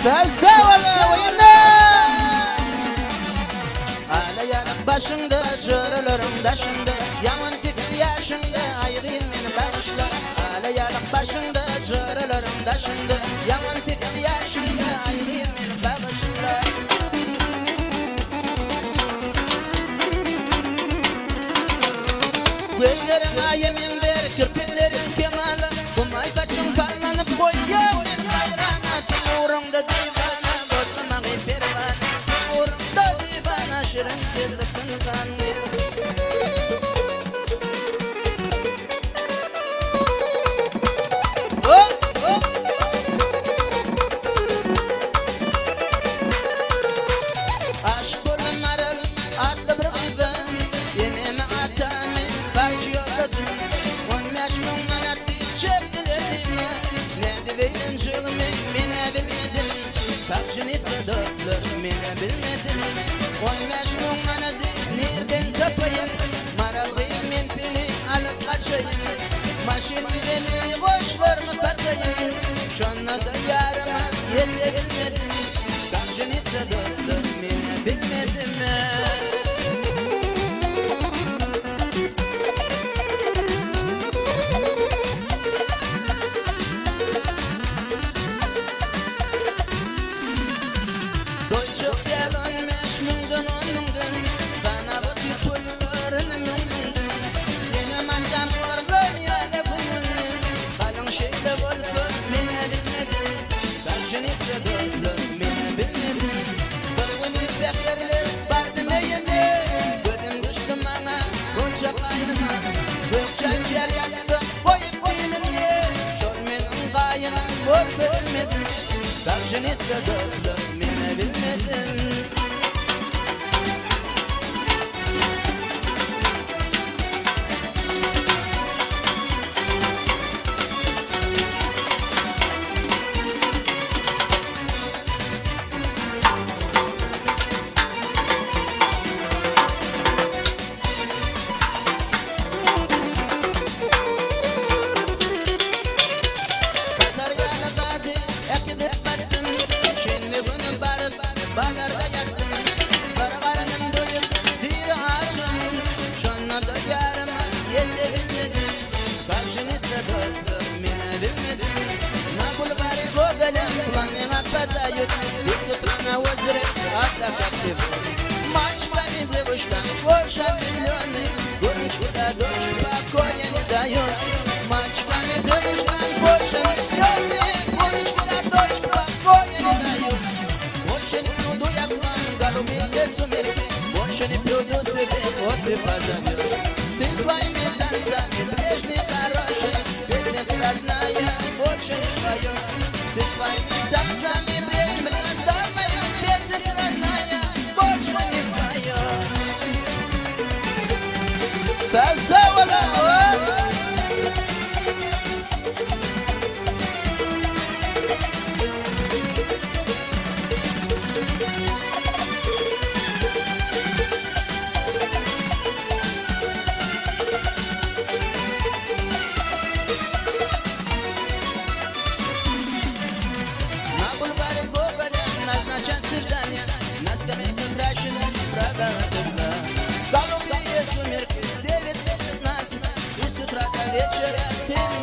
Sevsevala oyunda Ağlayarak başında Çırılırım daşında Yaman fikir yaşında Ayırayım beni başla Ağlayarak başında Çırılırım daşında Yaman fikir yaşında Ayırayım beni başla Gözlerime yemin ver Kirpiklerin kemalı Kumay kaçın parlanıp koyuyor Uğrumda divana Bozlama gıpirvana Uğrumda divana Şirin sırrısın zanni Aşk olun marıl Adlı bir gıybın Yeneme atami Bakşı yolladım 15 bin manatlı Çöptülerimi Nerede verin çılımı Mine bilmedim Bakşınıza dörtlür Mine bilmedim 15 bin manatlı Nereden kapayım Maral gıyım pili Alıp kaçayım Maşin bideni Koşlarımı patayım Şonla da yarıma Yette bilmedim Bakşınıza dörtlür Mine bilmedim Doyçuk gelonmeş mündün onundun Bana bu tüpüllerini mündün Yine mancan korgun yâle kuyunun Kalın şeyle bolup mine bilmedin Karşınıza dörtlüm mine bilmedin Korgun yüzeklerle bardım eyedi Gözüm düştüm bana Koçak aynına Gökçen yer yaktım Koyup değilim ye Şol menin gayına Bol verilmedin Karşınıza dörtlüm mine bilmedin Katar yana kadi Ekidip battım Şimdi bunu barıp Balarda yaktım Karavarının doyup Diri ağaçım Şonla da yarıma Yette bilmedim Karşınıza dörtlüm Mine bilmedim Nakul bari gobelim Planına patayut Bir sutrana vazret Atla kaptım Maçka bizi vuşkan Koşa milyonu Gönüçkuda doçkuda Koyeni da yok Maçka bizi vuşkan Koşa milyonu Gönüçkuda doçkuda Koyeni da yok Boşeni prudu yakman Galubile sumirki Boşeni prudu tebe Otri pazamio Ты своими танцами Прежде хороший Песня родная Очень твоя Ты своими танцами Прежде родная Песня родная Больше не твоя Савсавала Nakul bari gobelim Назначен свидание На скамейке мрачно Проголодовка Голубые сумерки 9:15 И с утра до вечера Ты